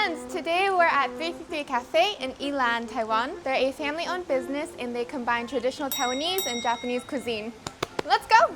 friends! Today we're at 353 Cafe in Yilan, Taiwan. They're a family-owned business and they combine traditional Taiwanese and Japanese cuisine. Let's go!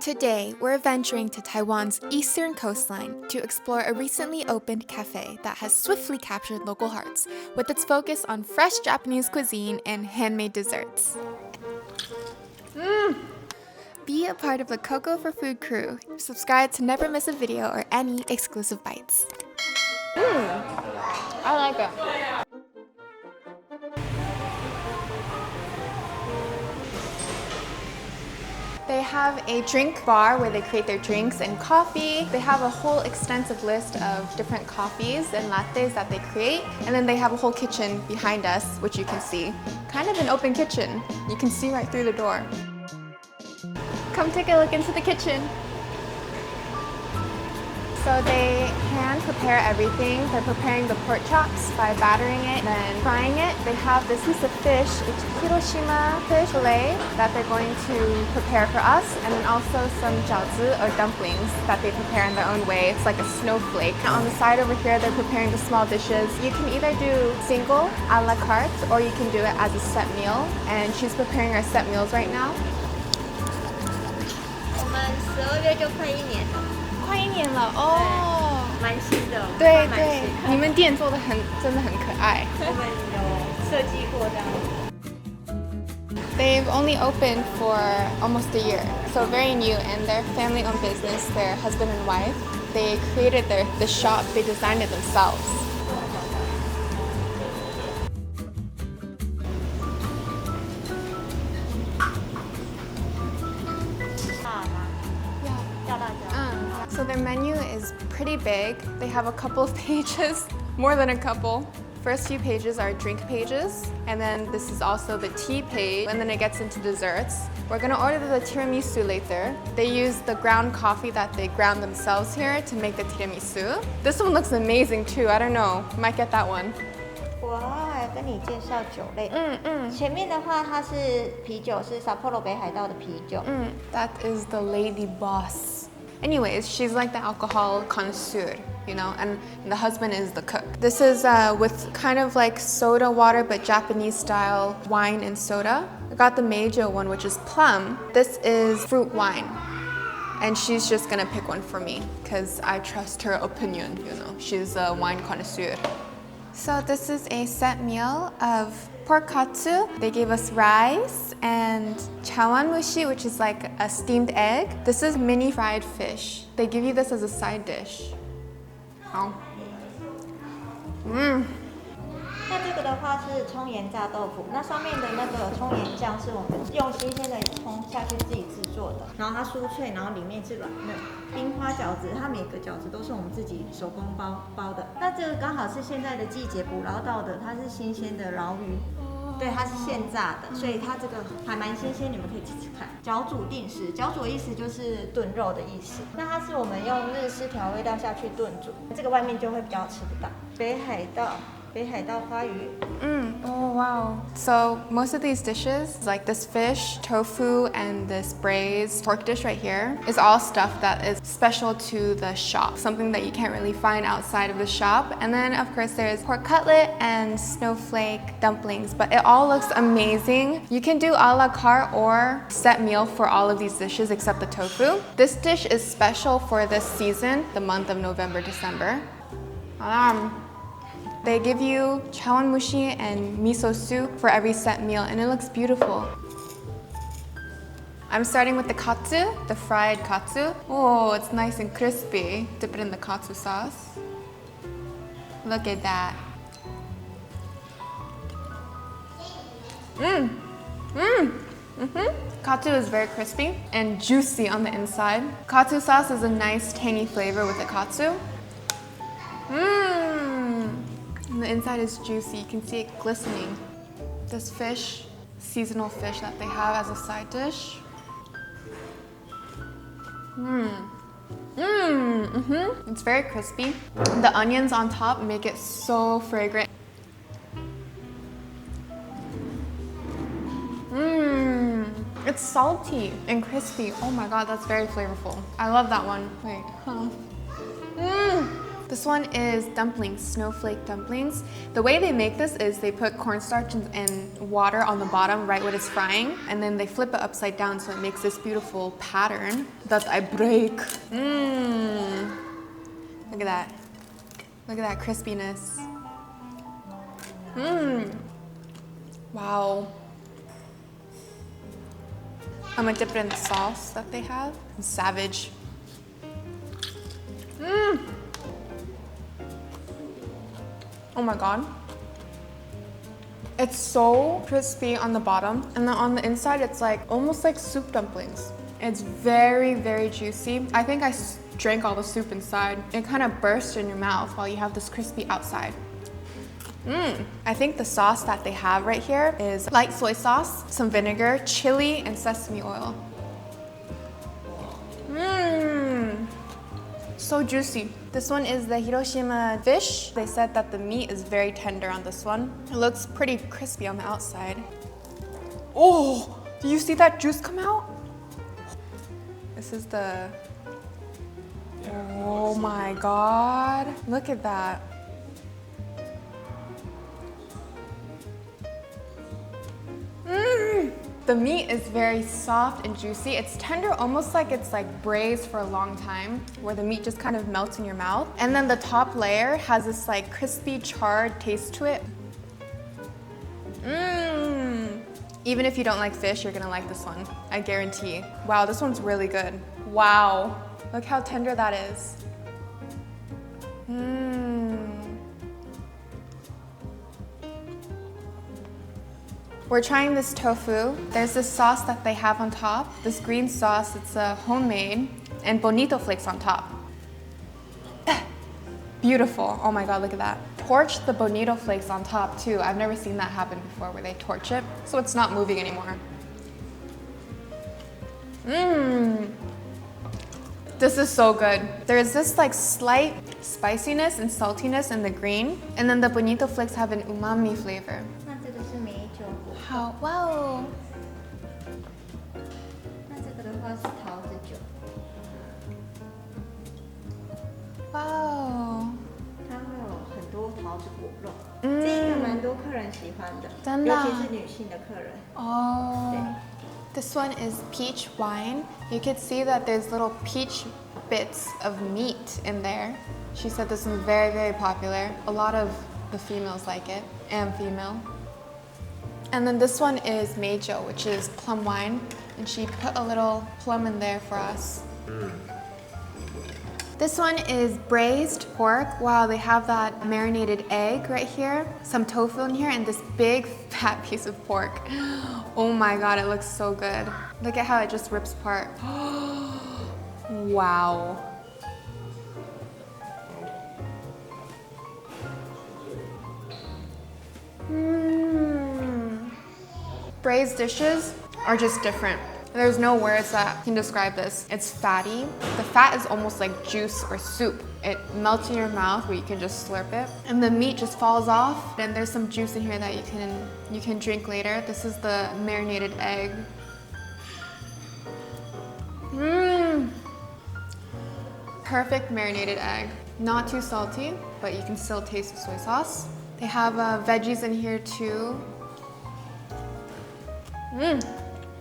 Today, we're venturing to Taiwan's eastern coastline to explore a recently opened cafe that has swiftly captured local hearts with its focus on fresh Japanese cuisine and handmade desserts. Be a part of the Coco for Food crew. Subscribe to never miss a video or any exclusive bites. I like it. They have a drink bar where they create their drinks and coffee. They have a whole extensive list of different coffees and lattes that they create. And then they have a whole kitchen behind us, which you can see. Kind of an open kitchen. You can see right through the door. Come take a look into the kitchen. So they hand prepare everything. They're preparing the pork chops by battering it, then frying it. They have this piece of fish, it's Hiroshima fish fillet that they're going to prepare for us, and then also some jiaozi or dumplings that they prepare in their own way. It's like a snowflake. Now on the side over here, they're preparing the small dishes. You can either do single a la carte or you can do it as a set meal. And she's preparing our set meals right now. 我们12月就快1年了，快1年了哦，蛮新的，对蛮对，新。你们店做的真的很可爱。我们有设计过这样。They've only opened for almost a year, so very new, and they're family-owned business. They're husband and wife. They created the shop. They designed it themselves. So their menu is pretty big. They have a couple of pages, more than a couple. First few pages are drink pages, and then this is also the tea page, and then it gets into desserts. We're gonna order the tiramisu later. They use the ground coffee that they ground themselves here to make the tiramisu. This one looks amazing too, I don't know, might get that one. 我还跟你介绍酒类。前面的话，它是啤酒，是 Sapporo 北海道的啤酒。That is the Lady Boss. Anyways, she's like the alcohol connoisseur, you know, and the husband is the cook. This is with kind of like soda water, but Japanese style wine and soda. I got the Meijo one, which is plum. This is fruit wine. And she's just gonna pick one for me, because I trust her opinion, you know. She's a wine connoisseur. So this is a set meal of pork katsu. They gave us rice and chawanmushi, which is like a steamed egg. This is mini fried fish. They give you this as a side dish. Oh. 那这个的话是葱盐炸豆腐，那上面的那个葱盐酱是我们用新鲜的葱下去自己制作的，然后它酥脆，然后里面是软嫩。冰花饺子，它每个饺子都是我们自己手工包的。那这个刚好是现在的季节捕捞到的，它是新鲜的鲈鱼。对，它是现炸的，所以它这个还蛮新鲜，你们可以吃吃看。饺煮定食，饺煮的意思就是炖肉的意思。那它是我们用日式调味料下去炖煮，这个外面就会比较吃不到。北海道花鱼。Oh wow. So most of these dishes, like this fish, tofu, and this braised pork dish right here, is all stuff that is special to the shop. Something that you can't really find outside of the shop. And then of course there's pork cutlet and snowflake dumplings, but it all looks amazing. You can do a la carte or set meal for all of these dishes except the tofu. This dish is special for this season, the month of November, December. They give you chawanmushi and miso soup for every set meal, and it looks beautiful. I'm starting with the katsu, the fried katsu. Oh, it's nice and crispy. Dip it in the katsu sauce. Look at that. Katsu is very crispy and juicy on the inside. Katsu sauce is a nice tangy flavor with the katsu. And the inside is juicy. You can see it glistening. This fish, seasonal fish that they have as a side dish. It's very crispy. The onions on top make it so fragrant. It's salty and crispy. Oh my god, that's very flavorful. I love that one. Wait, huh? This one is dumplings, snowflake dumplings. The way they make this is they put cornstarch and water on the bottom right when it's frying, and then they flip it upside down so it makes this beautiful pattern that I break. Look at that. Look at that crispiness. Wow. I'm gonna dip it in the sauce that they have. It's savage. Oh my god. It's so crispy on the bottom, and then on the inside it's like almost like soup dumplings. It's very, very juicy. I think I drank all the soup inside. It kind of bursts in your mouth while you have this crispy outside. I think the sauce that they have right here is light soy sauce, some vinegar, chili, and sesame oil. So juicy. This one is the Hiroshima fish. They said that the meat is very tender on this one. It looks pretty crispy on the outside. Oh, do you see that juice come out? This is the... Oh my god. Look at that. The meat is very soft and juicy. It's tender, almost like it's like braised for a long time, where the meat just kind of melts in your mouth. And then the top layer has this like crispy, charred taste to it. Even if you don't like fish, you're gonna like this one, I guarantee. Wow, this one's really good. Wow, look how tender that is. We're trying this tofu. There's this sauce that they have on top. This green sauce, it's homemade, and bonito flakes on top. Beautiful. Oh my god, look at that. Torch the bonito flakes on top too. I've never seen that happen before, where they torch it, so it's not moving anymore. This is so good. There's this like slight spiciness and saltiness in the green, and then the bonito flakes have an umami flavor. How, wow. 那这个的话是桃子酒。 Wow. 它会有很多桃子果肉，这个蛮多客人喜欢的，真的啊？尤其是女性的客人。 Oh. 对。 This one is peach wine. You could see that there's little peach bits of meat in there. She said this is very, very popular. A lot of the females like it, and female. And then this one is Meijo, which is plum wine. And she put a little plum in there for us. This one is braised pork. Wow, they have that marinated egg right here, some tofu in here, and this big fat piece of pork. Oh my god, it looks so good. Look at how it just rips apart. Wow. Braised dishes are just different. There's no words that can describe this. It's fatty. The fat is almost like juice or soup. It melts in your mouth where you can just slurp it. And the meat just falls off. And there's some juice in here that you can drink later. This is the marinated egg. Perfect marinated egg. Not too salty, but you can still taste the soy sauce. They have veggies in here too.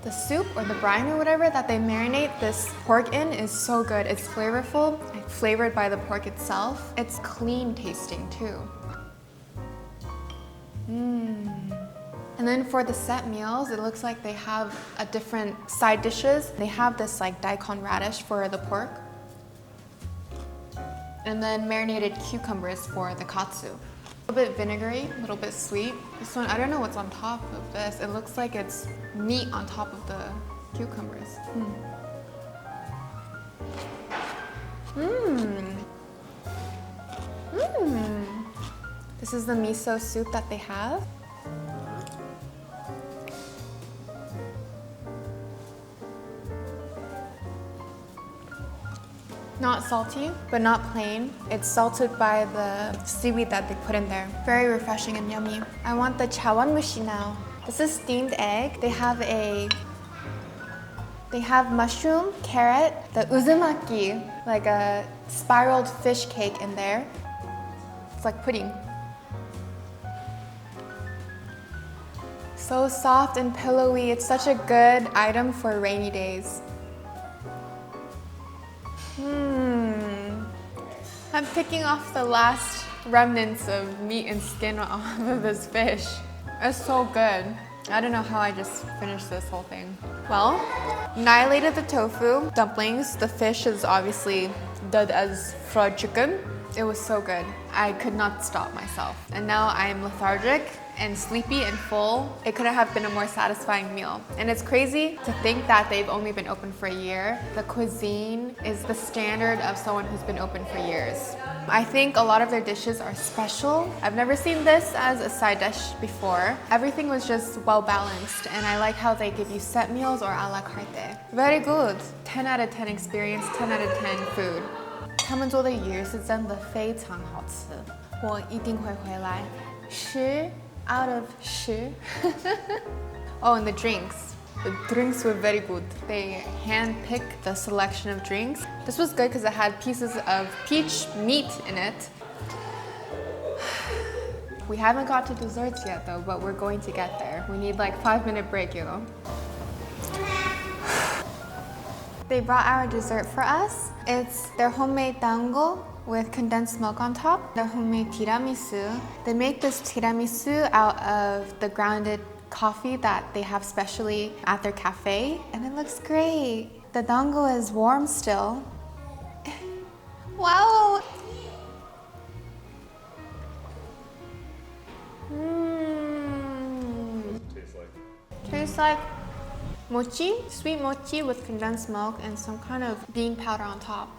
The soup or the brine or whatever that they marinate this pork in is so good. It's flavorful, flavored by the pork itself. It's clean tasting too. And then for the set meals, it looks like they have a different side dishes. They have this like daikon radish for the pork. And then marinated cucumbers for the katsu. A little bit vinegary, a little bit sweet. This one, I don't know what's on top of this. It looks like it's meat on top of the cucumbers. This is the miso soup that they have. Not salty, but not plain. It's salted by the seaweed that they put in there. Very refreshing and yummy. I want the chawanmushi now. This is steamed egg. They have mushroom, carrot, the uzumaki, like a spiraled fish cake in there. It's like pudding. So soft and pillowy. It's such a good item for rainy days. I'm picking off the last remnants of meat and skin off of this fish. It's so good. I don't know how I just finished this whole thing. Well, annihilated the tofu, dumplings. The fish is obviously dubbed as fried chicken. It was so good. I could not stop myself. And now I am lethargic and sleepy and full. It couldn't have been a more satisfying meal. And it's crazy to think that they've only been open for a year. The cuisine is the standard of someone who's been open for years. I think a lot of their dishes are special. I've never seen this as a side dish before. Everything was just well balanced, and I like how they give you set meals or a la carte. Very good. 10 out of 10 experience, 10 out of 10 food. 他们做的鱼是真的非常好吃，我一定会回来。10 out of 10. Oh, and the drinks. The drinks were very good. They hand-picked the selection of drinks. This was good because it had pieces of peach meat in it. We haven't got to desserts yet though, but we're going to get there. We need like 5-minute break, you know. They brought our dessert for us. It's their homemade dango with condensed milk on top. Their homemade tiramisu. They make this tiramisu out of the grounded coffee that they have specially at their cafe, and it looks great. The dango is warm still. Wow! Tastes like mochi, sweet mochi with condensed milk and some kind of bean powder on top.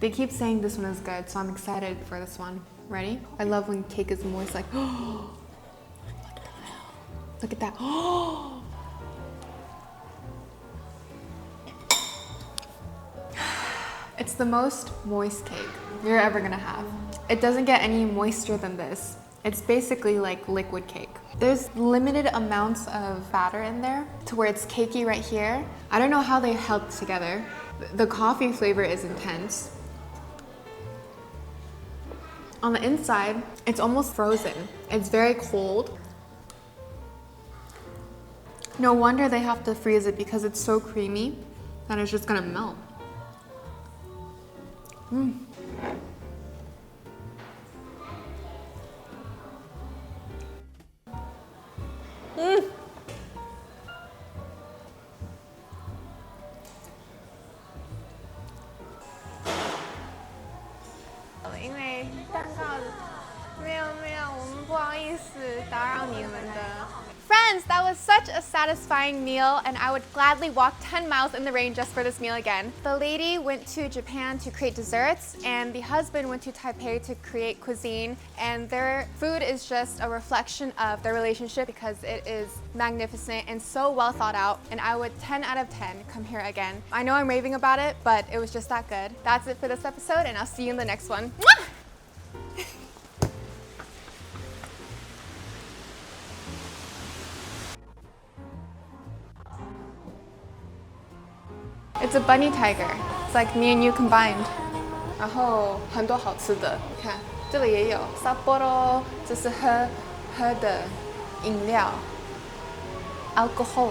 They keep saying this one is good, so I'm excited for this one. Ready? I love when cake is moist, like, oh, look at that. Oh. It's the most moist cake you're ever gonna have. It doesn't get any moister than this. It's basically like liquid cake. There's limited amounts of batter in there to where it's cakey right here. I don't know how they held together. The coffee flavor is intense. On the inside, it's almost frozen. It's very cold. No wonder they have to freeze it because it's so creamy that it's just gonna melt. Friends, that was such a satisfying meal, and I would gladly walk 10 miles in the rain just for this meal again. The lady went to Japan to create desserts, and the husband went to Taipei to create cuisine, and their food is just a reflection of their relationship because it is magnificent and so well thought out, and I would 10 out of 10 come here again. I know I'm raving about it, but it was just that good. That's it for this episode, and I'll see you in the next one. Mwah! It's a bunny tiger. It's like me and you combined. 然后很多好吃的，你看这里也有 Sapporo， 这是喝的饮料 ，alcohol。